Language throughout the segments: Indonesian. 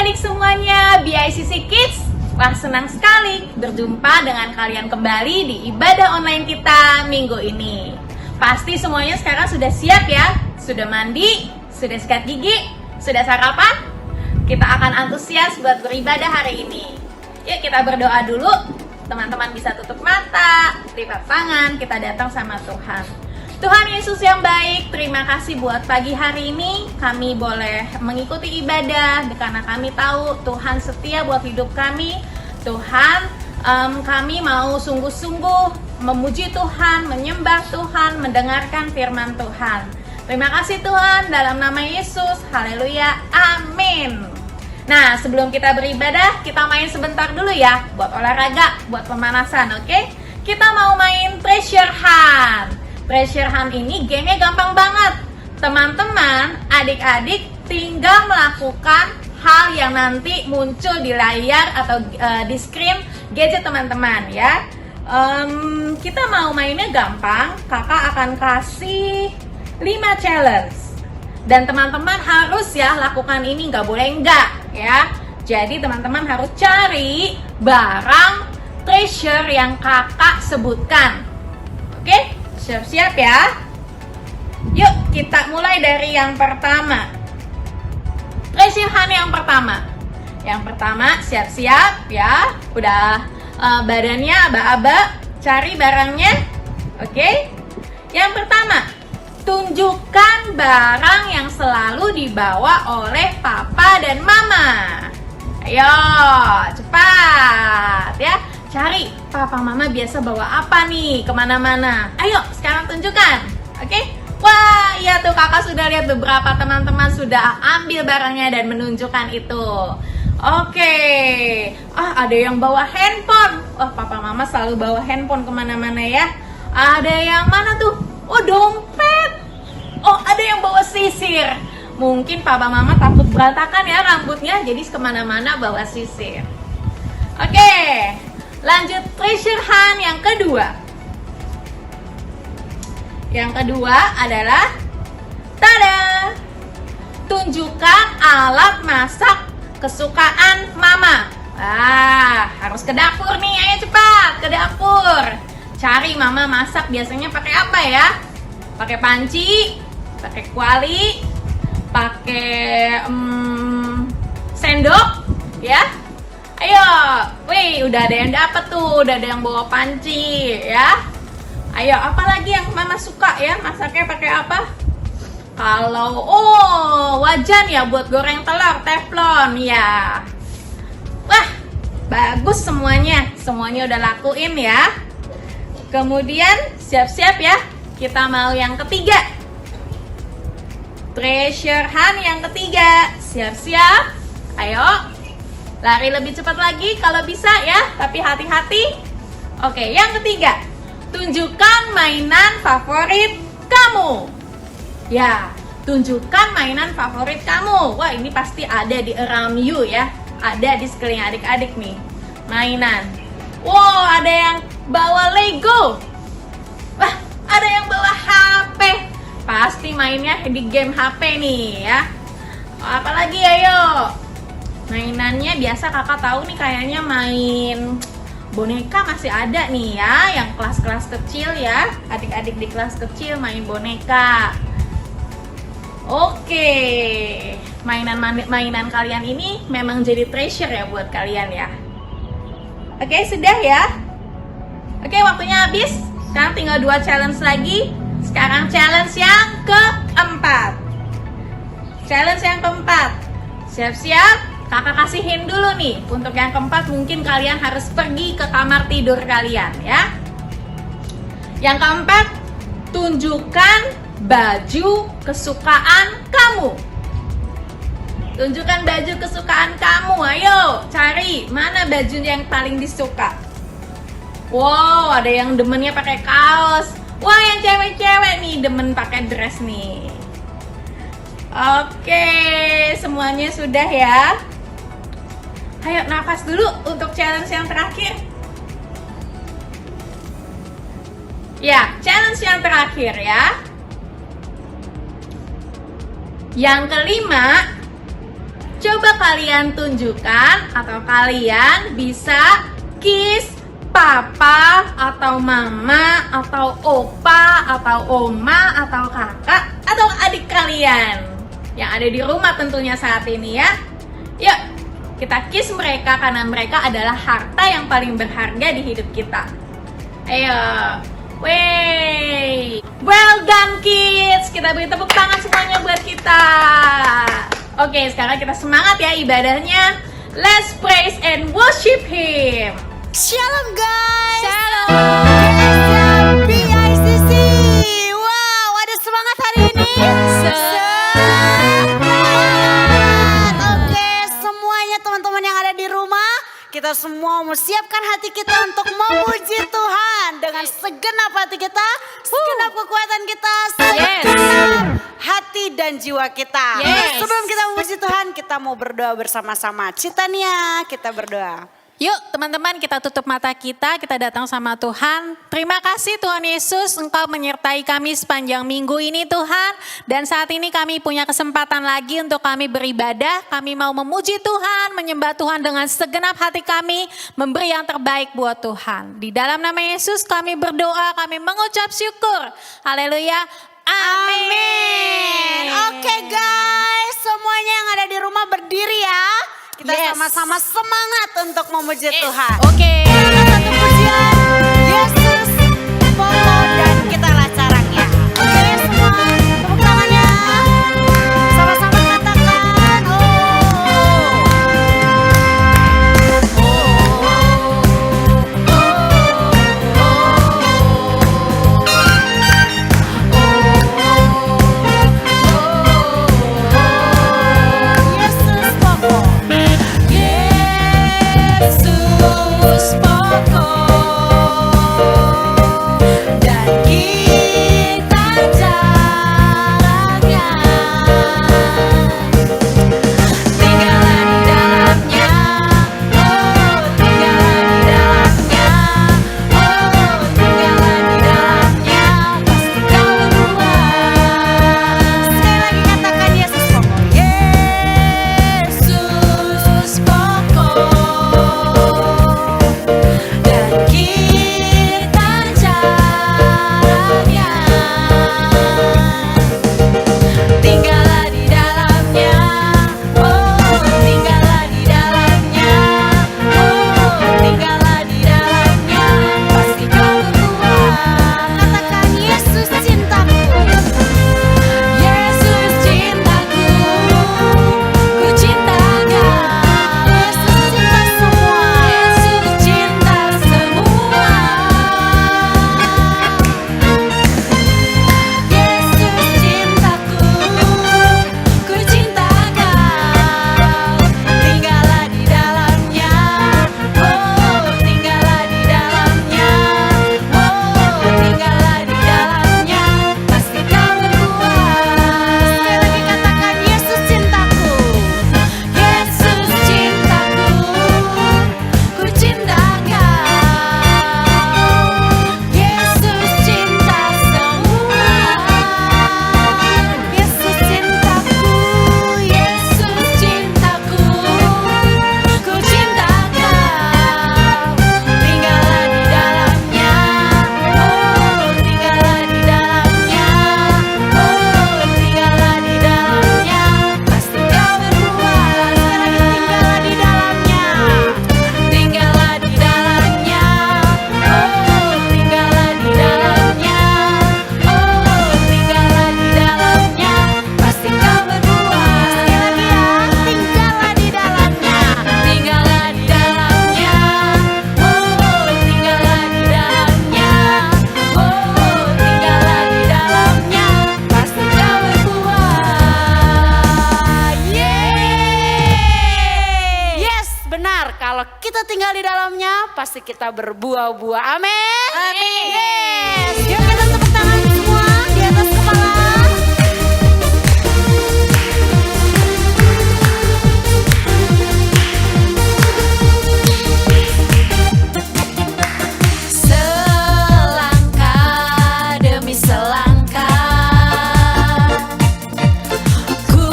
adik-adik semuanya, BICC Kids. Wah, senang sekali berjumpa dengan kalian kembali di ibadah online kita minggu ini. Pasti semuanya sekarang sudah siap ya? Sudah mandi? Sudah sikat gigi? Sudah sarapan? Kita akan antusias buat beribadah hari ini. Yuk kita berdoa dulu. Teman-teman bisa tutup mata, lipat tangan, kita datang sama Tuhan. Tuhan Yesus yang baik, terima kasih buat pagi hari ini kami boleh mengikuti ibadah karena kami tahu Tuhan setia buat hidup kami. Tuhan, kami mau sungguh-sungguh memuji Tuhan, menyembah Tuhan, mendengarkan firman Tuhan. Terima kasih Tuhan, dalam nama Yesus, haleluya, amin. Nah, sebelum kita beribadah, kita main sebentar dulu ya, buat olahraga, buat pemanasan, oke? Kita mau main treasure hunt. Treasure hunt ini gamenya gampang banget. Teman-teman, adik-adik tinggal melakukan hal yang nanti muncul di layar atau di screen gadget teman-teman ya. Kita mau mainnya gampang. Kakak akan kasih 5 challenge. Dan teman-teman harus ya lakukan ini, nggak boleh enggak ya. Jadi teman-teman harus cari barang treasure yang kakak sebutkan. Oke? Siap-siap ya. Yuk kita mulai dari yang pertama. Treasure hunt yang pertama. Yang pertama siap-siap ya. Udah badannya aba-aba. Cari barangnya. Oke. Yang pertama, tunjukkan barang yang selalu dibawa oleh papa dan mama. Ayo cepat ya. Cari papa mama biasa bawa apa nih kemana-mana. Ayo sekarang tunjukkan. Oke? Wah iya tuh kakak sudah lihat beberapa teman-teman sudah ambil barangnya dan menunjukkan itu. Oke. Ada yang bawa handphone. Wah papa mama selalu bawa handphone kemana-mana ya. Ada yang mana tuh? Oh dompet. Oh ada yang bawa sisir. Mungkin papa mama takut berantakan ya rambutnya, jadi kemana-mana bawa sisir. Oke. Lanjut treasure hunt yang kedua. Yang kedua adalah tada! Tunjukkan alat masak kesukaan mama. Harus ke dapur nih, ayo cepat ke dapur. Cari mama masak biasanya pakai apa ya? Pakai panci, pakai kuali, pakai sendok ya. Ayo, wih, udah ada yang dapet tuh, udah ada yang bawa panci, ya. Ayo, apalagi yang mama suka ya, masaknya pakai apa? Kalau, wajan ya buat goreng telur, teflon, ya. Wah, bagus semuanya udah lakuin ya. Kemudian, siap-siap ya, kita mau yang ketiga. Treasure hunt yang ketiga, siap-siap, ayo. Lari lebih cepat lagi kalau bisa ya, tapi hati-hati. Oke, yang ketiga, tunjukkan mainan favorit kamu. Ya, tunjukkan mainan favorit kamu. Wah, ini pasti ada di around you ya. Ada di sekeliling adik-adik nih, mainan. Wow, ada yang bawa Lego. Wah, ada yang bawa HP. Pasti mainnya di game HP nih ya. Apalagi ayo. Mainannya biasa kakak tahu nih kayaknya main boneka masih ada nih ya, yang kelas-kelas kecil ya, adik-adik di kelas kecil main boneka. Oke, mainan kalian ini memang jadi treasure ya buat kalian ya. Oke, sudah ya. Oke, waktunya habis. Sekarang tinggal 2 challenge lagi. Sekarang challenge yang keempat. Challenge yang keempat. Siap-siap. Kakak kasihin dulu nih, untuk yang keempat mungkin kalian harus pergi ke kamar tidur kalian ya. Yang keempat, tunjukkan baju kesukaan kamu. Tunjukkan baju kesukaan kamu, ayo cari mana baju yang paling disuka. Wow, ada yang demennya pakai kaos. Wah, yang cewek-cewek nih demen pakai dress nih. Oke, semuanya sudah ya. Ayo nafas dulu untuk challenge yang terakhir. Ya, challenge yang terakhir ya. Yang kelima, coba coba kalian tunjukkan atau kalian bisa kiss papa atau mama atau opa atau oma atau kakak atau adik kalian yang ada di rumah tentunya saat ini ya. Yuk, kita kiss mereka karena mereka adalah harta yang paling berharga di hidup kita. Ayo, wey, well done kids. Kita beri tepuk tangan semuanya buat kita. Oke, sekarang kita semangat ya ibadahnya. Let's praise and worship Him. Shalom guys. Shalom. BICC. Wow, ada semangat hari ini. Semangat. Oke, semuanya teman-teman yang ada di rumah, kita semua mau siapkan hati kita untuk memuji Tuhan dengan segenap hati kita, segenap kekuatan kita, segenap hati dan jiwa kita. Yes. Sebelum kita memuji Tuhan, kita mau berdoa bersama-sama. Citania, kita berdoa. Yuk teman-teman, kita tutup mata kita datang sama Tuhan. Terima kasih Tuhan Yesus, Engkau menyertai kami sepanjang minggu ini Tuhan. Dan saat ini kami punya kesempatan lagi untuk kami beribadah. Kami mau memuji Tuhan, menyembah Tuhan dengan segenap hati kami, memberi yang terbaik buat Tuhan. Di dalam nama Yesus kami berdoa, kami mengucap syukur. Haleluya. Amin. Oke guys, semuanya yang ada di rumah berdiri ya. Kita Yes. sama-sama semangat untuk memuji Tuhan. Oke. Kita satu pujian, Yesus, foto dan kita lacaranya. Oke semua, tepuk tangannya. Sama-sama katakan, Yesus pokok. Yesus pokok dan kita jalannya, tinggallah di dalamnya, oh tinggallah di dalamnya, oh tinggallah di dalamnya, pasti kau berbuat. Sekali lagi katakan Yesus pokok. Yesus pokok dan kita jalannya, tinggallah di dalamnya, oh tinggallah di dalamnya, oh tinggallah di dalamnya, pasti kau berbuat. Katakan Yesus cintaku. Yesus cintaku, ku cinta Kau. Yesus cinta semua. Yesus cinta semua. Yesus cintaku, ku cinta Kau. Tinggallah di dalamnya, oh tinggallah di dalamnya, oh tinggallah di dalamnya, pasti Kau berbuat. Sekali lagi katakan Yesus cintaku. Yesus cintaku, ku cinta Kau. Yesus cinta semua. Yesus cintaku. Yesus cintaku, ku cinta Kau. Tinggallah di dalamnya, oh tinggallah di dalamnya, oh tinggallah di dalamnya, pasti Kau berbuat. Tinggallah di dalamnya. Tinggallah di dalamnya, oh tinggallah di dalamnya, oh tinggallah di dalamnya, pasti Kau berbuat. Sekali lagi ya, tinggallah di dalamnya. Tinggallah di dalamnya, oh tinggallah di dalamnya, oh tinggallah di dalamnya, pasti Kau berbuat. Yes, benar. Kalau kita tinggal di dalamnya, pasti kita berbuah-buah. Amin. Amin. Yes. Yuk kita tepuk tangan semua di atas kepala. Selangkah demi selangkah, ku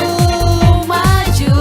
maju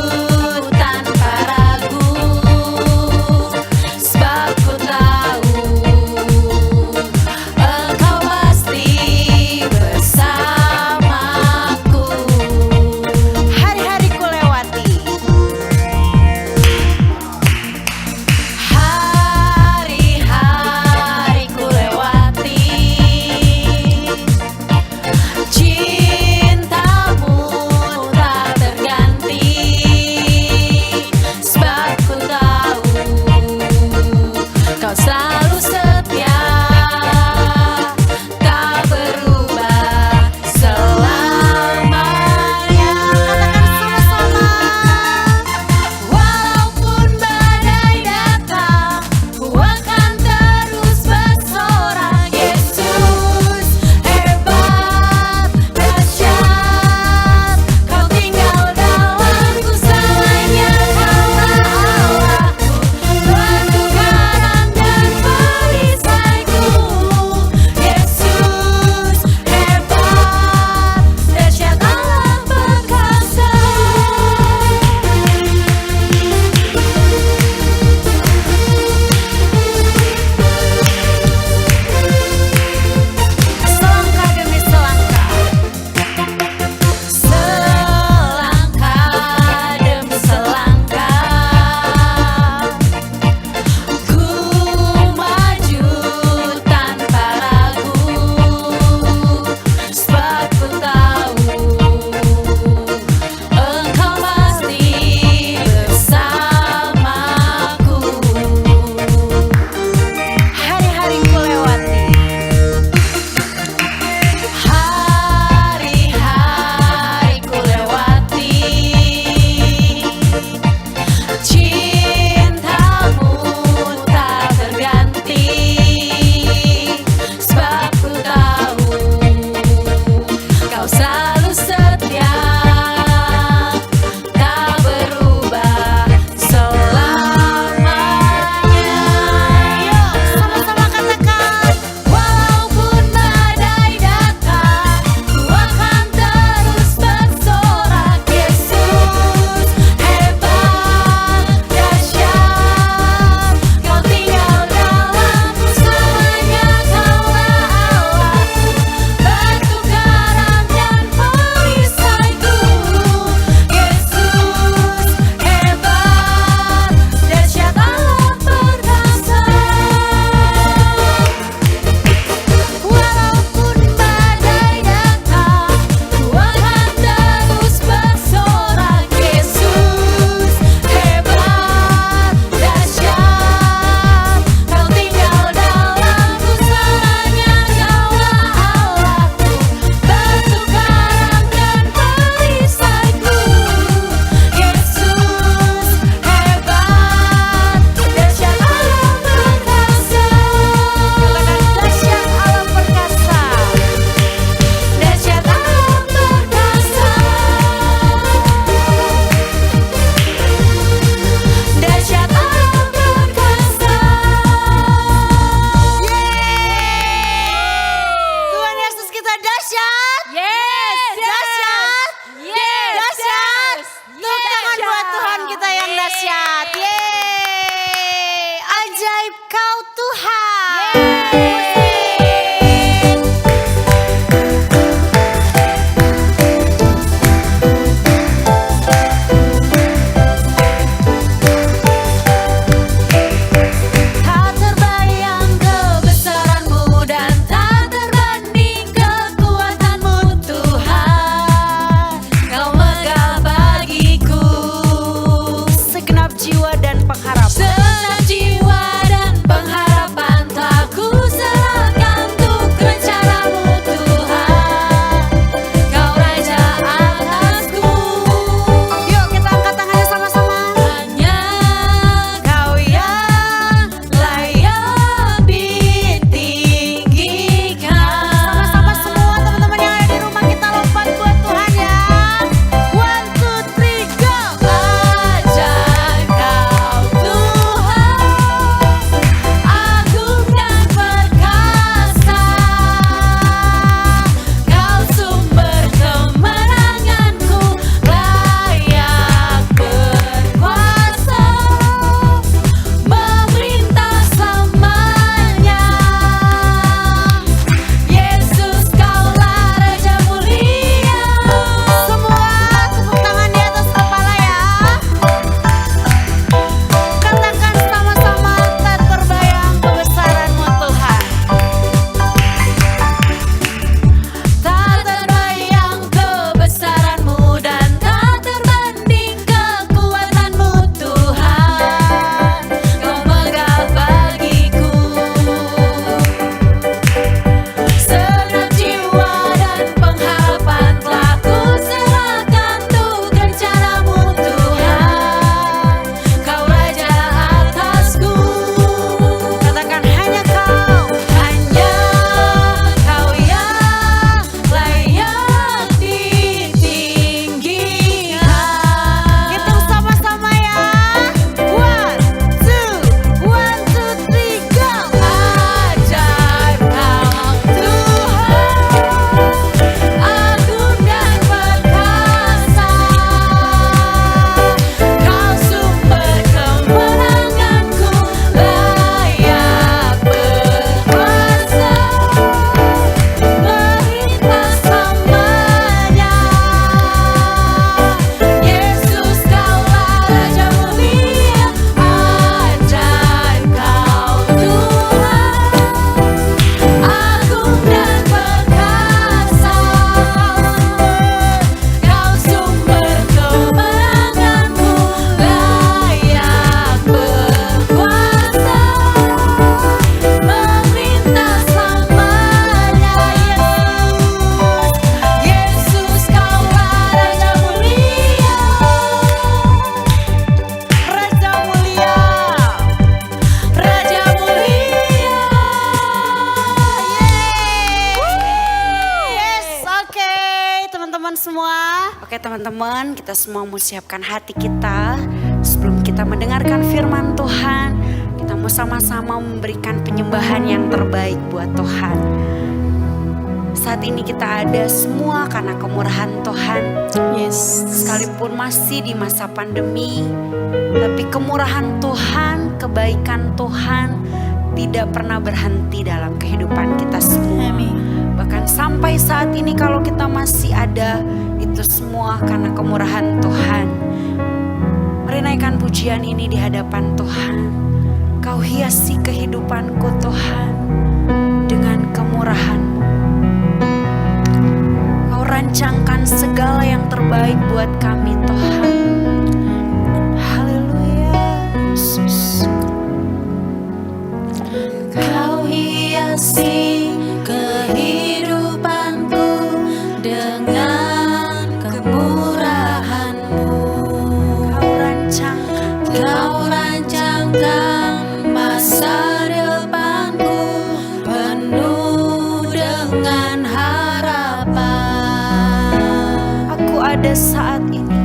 dahsyat. Yeay. Ajaib kau Tuhan. Tak terbayang kebesaran-Mu dan tak terbanding kekuatan-Mu Tuhan. Kau megah bagiku Segenap jiwa dan pengharapan. segenap jiwa dan pengharapan, tak ku serahkan untuk rencana-Mu Tuhan. Kau Raja atasku, Yuk kita angkat tangannya sama-sama. hanya Kau yang layak ditinggikan. Sama-sama semua teman-teman yang ada di rumah kita lompat buat Tuhan ya. 1, 2, 3, go. Ajaib kau Tuhan, agung dan perkasa. Kau sumber kemenanganku, layak berkuasa, memerintah selamanya. Yesus kaulah Raja mulia. Semua tepuk tangan di atas kepala ya. Katakan sama-sama, tak terbayang kebesaran-Mu Tuhan. Tak terbayang kebesaran-Mu dan tak terbanding kekuatan-Mu Tuhan. Kau megah bagiku segenap jiwa dan pengharapan, telah ku serahkan untuk rencana-Mu Tuhan. Kau Raja atasku, Katakan hanya Kau. hanya Kau yang layak ditinggikan. Hitung sama-sama ya. 1, 2, 3, go. Ajaib kau Tuhan, agung dan perkasa. Kau sumber kemenanganku, layak berkuasa, memerintah selamanya. Yesus kaulah Raja mulia, ajaib kau Tuhan, agung dan perkasa. Kau sumber kemenanganku, layak berkuasa, memerintah selamanya. Yesus kaulah Raja mulia. Raja mulia. Raja mulia. Yes, oke teman-teman semua. Oke teman-teman, kita semua mau siapkan hati kita. Sebelum kita mendengarkan firman Tuhan, kita mau sama-sama memberikan penyembahan yang terbaik buat Tuhan. Saat ini kita ada semua karena kemurahan Tuhan. Yes. Sekalipun masih di masa pandemi, tapi kemurahan Tuhan, kebaikan Tuhan tidak pernah berhenti dalam kehidupan kita semua. Amin. Bahkan sampai saat ini kalau kita masih ada, itu semua karena kemurahan Tuhan. Mari naikkan pujian ini di hadapan Tuhan. Kau hiasi kehidupanku Tuhan dengan kemurahan-Mu. Kau rancangkan segala yang terbaik buat kami Tuhan. Haleluya Yesus. Kau hiasi kehidupanku dengan kemurahan-Mu. Kau rancangkan masa depanku penuh dengan harapan. Aku ada saat ini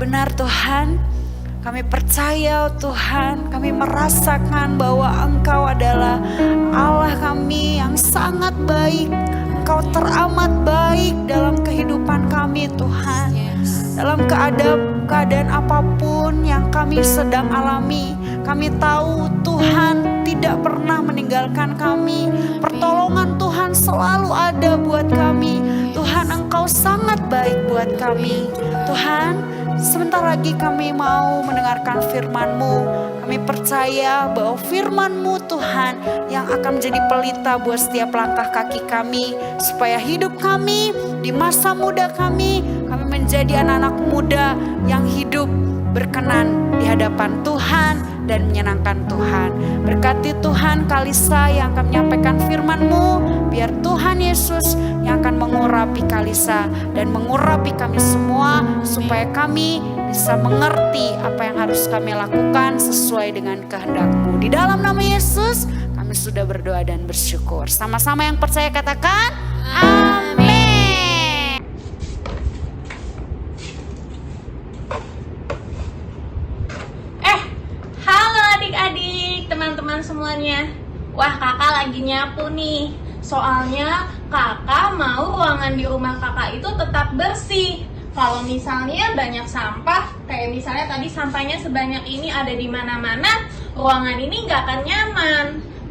benar Tuhan. Kami percaya Tuhan, kami merasakan bahwa Engkau adalah Allah kami yang sangat baik. Engkau teramat baik dalam kehidupan kami Tuhan. Dalam keadaan apapun yang kami sedang alami, kami tahu Tuhan tidak pernah meninggalkan kami. Pertolongan Tuhan selalu ada buat kami. Tuhan, Engkau sangat baik buat kami. Tuhan, sebentar lagi kami mau mendengarkan firman-Mu. Kami percaya bahwa firman-Mu Tuhan yang akan menjadi pelita buat setiap langkah kaki kami. Supaya hidup kami di masa muda kami menjadi anak-anak muda yang hidup berkenan di hadapan Tuhan dan menyenangkan Tuhan. Berkati Tuhan Kalisa yang akan menyampaikan firman-Mu. Biar Tuhan Yesus yang akan mengurapi Kalisa dan mengurapi kami semua. Supaya kami bisa mengerti apa yang harus kami lakukan sesuai dengan kehendak-Mu. Di dalam nama Yesus kami sudah berdoa dan bersyukur. Sama-sama yang percaya katakan amin. Adik-adik, teman-teman semuanya. Wah, kakak lagi nyapu nih. Soalnya kakak mau ruangan di rumah kakak itu tetap bersih. Kalau misalnya banyak sampah, kayak misalnya tadi sampahnya sebanyak ini ada di mana-mana, ruangan ini nggak akan nyaman.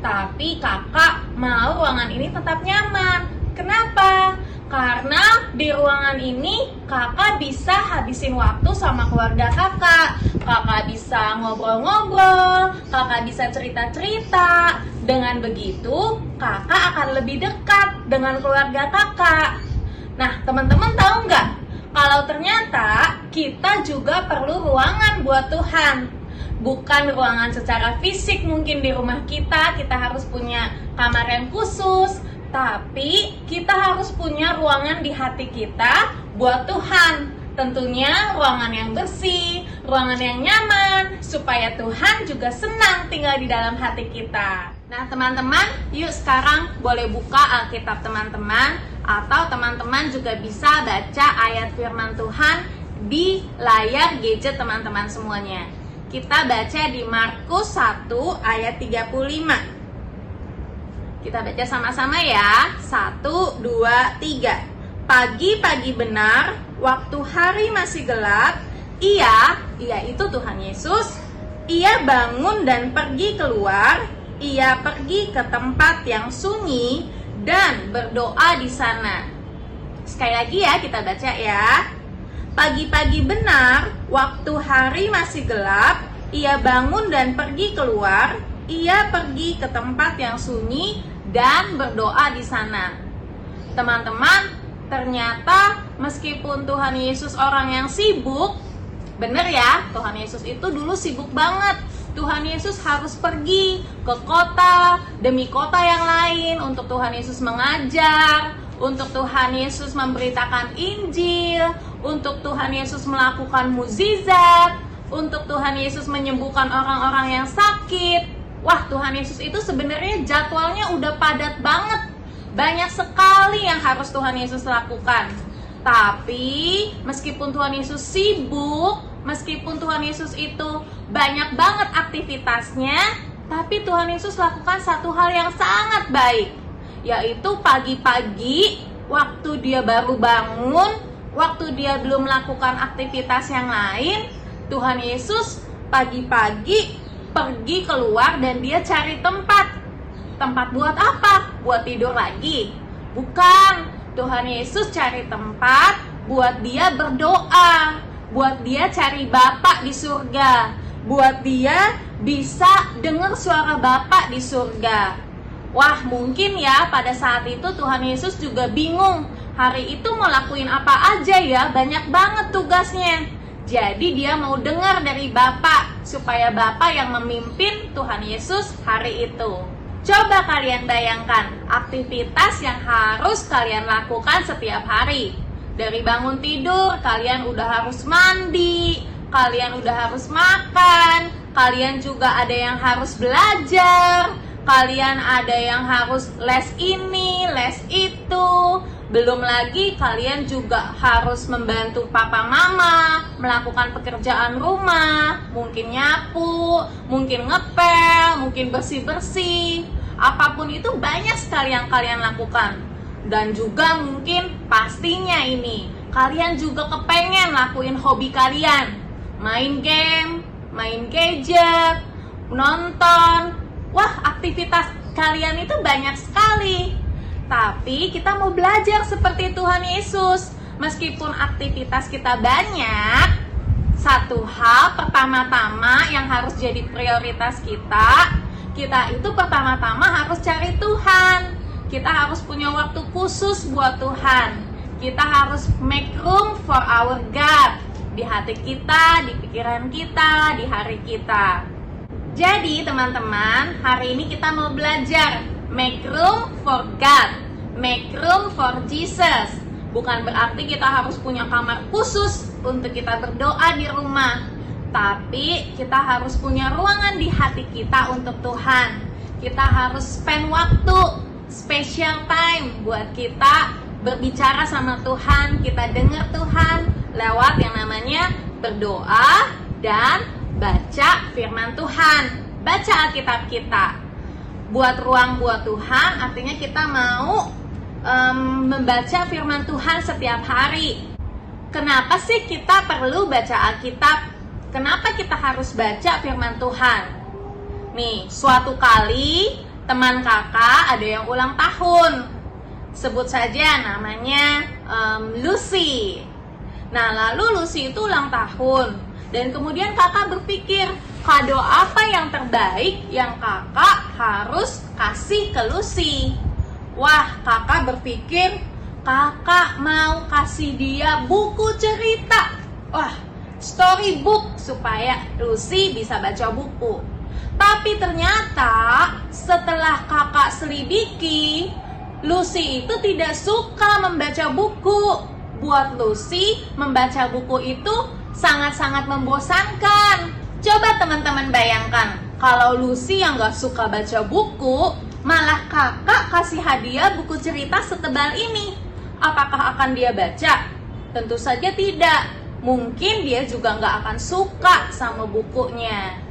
Tapi kakak mau ruangan ini tetap nyaman. Kenapa? Karena di ruangan ini kakak bisa habisin waktu sama keluarga kakak. Kakak bisa ngobrol-ngobrol, kakak bisa cerita-cerita. Dengan begitu kakak akan lebih dekat dengan keluarga kakak. Nah, teman-teman tahu nggak? Kalau ternyata kita juga perlu ruangan buat Tuhan. Bukan ruangan secara fisik mungkin di rumah kita harus punya kamar yang khusus. Tapi kita harus punya ruangan di hati kita buat Tuhan. Tentunya ruangan yang bersih, ruangan yang nyaman, supaya Tuhan juga senang tinggal di dalam hati kita. Nah teman-teman, yuk sekarang boleh buka Alkitab teman-teman. Atau teman-teman juga bisa baca ayat firman Tuhan di layar gadget teman-teman semuanya. Kita baca di Markus 1 ayat 35. Kita baca sama-sama ya. 1, 2, 3. Pagi-pagi benar, waktu hari masih gelap, ia itu Tuhan Yesus, ia bangun dan pergi keluar, ia pergi ke tempat yang sunyi dan berdoa di sana. Sekali lagi ya, kita baca ya. Pagi-pagi benar, waktu hari masih gelap, ia bangun dan pergi keluar, ia pergi ke tempat yang sunyi dan berdoa di sana. Teman-teman, ternyata meskipun Tuhan Yesus orang yang sibuk, bener ya, Tuhan Yesus itu dulu sibuk banget. Tuhan Yesus harus pergi ke kota demi kota yang lain untuk Tuhan Yesus mengajar, untuk Tuhan Yesus memberitakan Injil, untuk Tuhan Yesus melakukan mukjizat, untuk Tuhan Yesus menyembuhkan orang-orang yang sakit. Wah, Tuhan Yesus itu sebenarnya jadwalnya udah padat banget. Banyak sekali yang harus Tuhan Yesus lakukan. Tapi meskipun Tuhan Yesus sibuk, meskipun Tuhan Yesus itu banyak banget aktivitasnya, tapi Tuhan Yesus lakukan satu hal yang sangat baik, yaitu pagi-pagi waktu dia baru bangun, waktu dia belum melakukan aktivitas yang lain, Tuhan Yesus pagi-pagi pergi keluar dan dia cari tempat. Tempat buat apa? Buat tidur lagi? Bukan. Tuhan Yesus cari tempat buat dia berdoa, buat dia cari Bapa di surga, buat dia bisa dengar suara Bapa di surga. Wah, mungkin ya pada saat itu Tuhan Yesus juga bingung. Hari itu mau lakuin apa aja ya? Banyak banget tugasnya. Jadi dia mau dengar dari Bapa, supaya Bapa yang memimpin Tuhan Yesus hari itu. Coba kalian bayangkan aktivitas yang harus kalian lakukan setiap hari. Dari bangun tidur, kalian udah harus mandi, kalian udah harus makan, kalian juga ada yang harus belajar, kalian ada yang harus les ini, les itu. Belum lagi kalian juga harus membantu papa mama, melakukan pekerjaan rumah, mungkin nyapu, mungkin ngepel, mungkin bersih-bersih. Apapun itu banyak sekali yang kalian lakukan. Dan juga mungkin pastinya ini, kalian juga kepengen lakuin hobi kalian. Main game, main gadget, nonton. Wah, aktivitas kalian itu banyak sekali. Tapi kita mau belajar seperti Tuhan Yesus. Meskipun aktivitas kita banyak, satu hal pertama-tama yang harus jadi prioritas kita itu pertama-tama harus cari Tuhan. Kita harus punya waktu khusus buat Tuhan. Kita harus make room for our God. Di hati kita, di pikiran kita, di hari kita. Jadi teman-teman, hari ini kita mau belajar make room for God, make room for Jesus. Bukan berarti kita harus punya kamar khusus untuk kita berdoa di rumah, tapi kita harus punya ruangan di hati kita untuk Tuhan. Kita harus spend waktu, special time buat kita berbicara sama Tuhan, kita dengar Tuhan lewat yang namanya berdoa dan baca firman Tuhan, baca Alkitab kita. Buat ruang buat Tuhan artinya kita mau membaca firman Tuhan setiap hari. Kenapa sih kita perlu baca Alkitab? Kenapa kita harus baca firman Tuhan? Nih, suatu kali teman kakak ada yang ulang tahun. Sebut saja namanya Lucy. Nah, lalu Lucy itu ulang tahun. Dan kemudian kakak berpikir, kado apa yang terbaik yang kakak harus kasih ke Lucy? Wah, kakak berpikir, kakak mau kasih dia buku cerita. Wah, storybook supaya Lucy bisa baca buku. Tapi ternyata setelah kakak selidiki, Lucy itu tidak suka membaca buku. Buat Lucy, membaca buku itu sangat-sangat membosankan. Coba teman-teman bayangkan, kalau Lucy yang gak suka baca buku, malah kakak kasih hadiah buku cerita setebal ini. Apakah akan dia baca? Tentu saja tidak. Mungkin dia juga gak akan suka sama bukunya.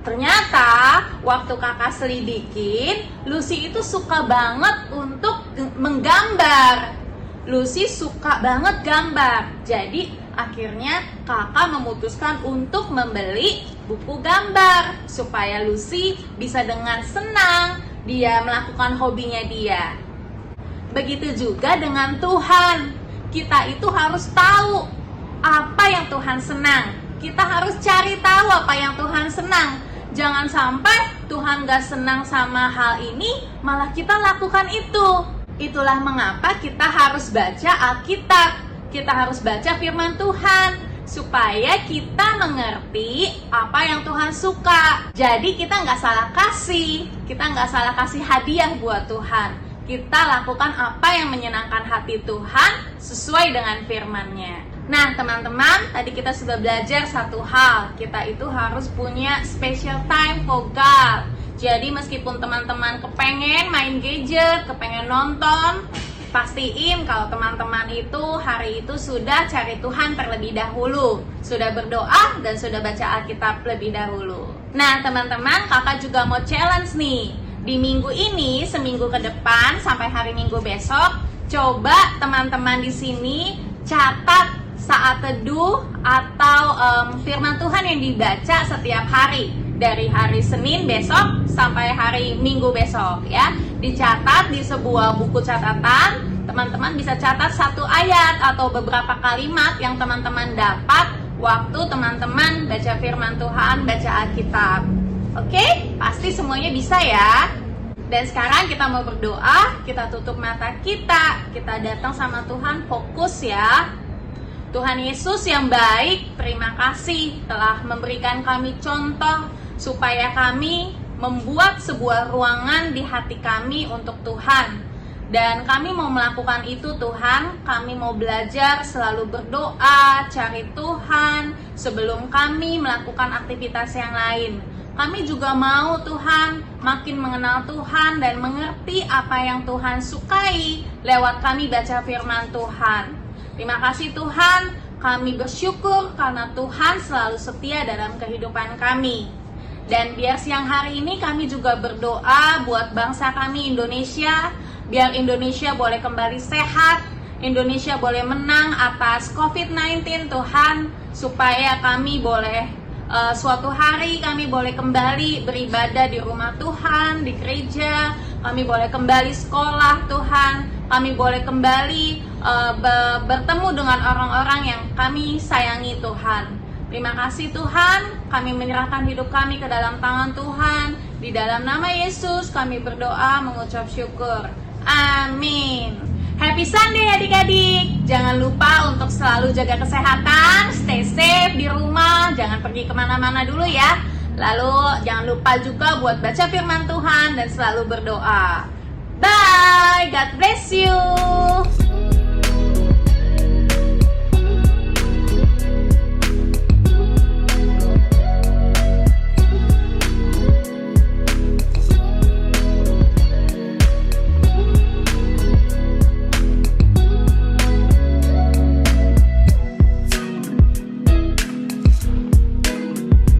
Ternyata waktu kakak selidikin, Lucy itu suka banget untuk menggambar. Lucy suka banget gambar. Jadi akhirnya kakak memutuskan untuk membeli buku gambar supaya Lucy bisa dengan senang dia melakukan hobinya dia. Begitu juga dengan Tuhan. Kita itu harus tahu apa yang Tuhan senang. Kita harus cari tahu apa yang Tuhan senang. Jangan sampai Tuhan gak senang sama hal ini, malah kita lakukan itu. Itulah mengapa kita harus baca Alkitab. Kita harus baca firman Tuhan supaya kita mengerti apa yang Tuhan suka. Jadi kita nggak salah kasih, kita nggak salah kasih hadiah buat Tuhan. Kita lakukan apa yang menyenangkan hati Tuhan sesuai dengan firman-Nya. Nah teman-teman, tadi kita sudah belajar satu hal. Kita itu harus punya special time for God. Jadi meskipun teman-teman kepengen main gadget, kepengen nonton, pastiin kalau teman-teman itu hari itu sudah cari Tuhan terlebih dahulu, sudah berdoa dan sudah baca Alkitab lebih dahulu. Nah teman-teman, kakak juga mau challenge nih. Di minggu ini, seminggu ke depan sampai hari Minggu besok, coba teman-teman di sini catat saat teduh atau firman Tuhan yang dibaca setiap hari. Dari hari Senin besok sampai hari Minggu besok ya. Dicatat di sebuah buku catatan. Teman-teman bisa catat satu ayat atau beberapa kalimat yang teman-teman dapat waktu teman-teman baca firman Tuhan, baca Alkitab. Oke? Pasti semuanya bisa ya. Dan sekarang kita mau berdoa, kita tutup mata kita datang sama Tuhan, fokus ya. Tuhan Yesus yang baik, terima kasih telah memberikan kami contoh supaya kami membuat sebuah ruangan di hati kami untuk Tuhan. Dan kami mau melakukan itu Tuhan, kami mau belajar selalu berdoa, cari Tuhan sebelum kami melakukan aktivitas yang lain. Kami juga mau Tuhan makin mengenal Tuhan dan mengerti apa yang Tuhan sukai lewat kami baca firman Tuhan. Terima kasih Tuhan, Kami bersyukur karena Tuhan selalu setia dalam kehidupan kami. Dan biar siang hari ini kami juga berdoa buat bangsa kami Indonesia, biar Indonesia boleh kembali sehat, Indonesia boleh menang atas COVID-19 Tuhan, supaya kami boleh suatu hari kami boleh kembali beribadah di rumah Tuhan, di gereja, kami boleh kembali sekolah Tuhan, kami boleh kembali bertemu dengan orang-orang yang kami sayangi Tuhan. Terima kasih Tuhan, kami menyerahkan hidup kami ke dalam tangan Tuhan. Di dalam nama Yesus kami berdoa mengucap syukur. Amin. Happy Sunday adik-adik. Jangan lupa untuk selalu jaga kesehatan, stay safe di rumah, jangan pergi kemana-mana dulu ya. Lalu jangan lupa juga buat baca firman Tuhan dan selalu berdoa. Bye, God bless you.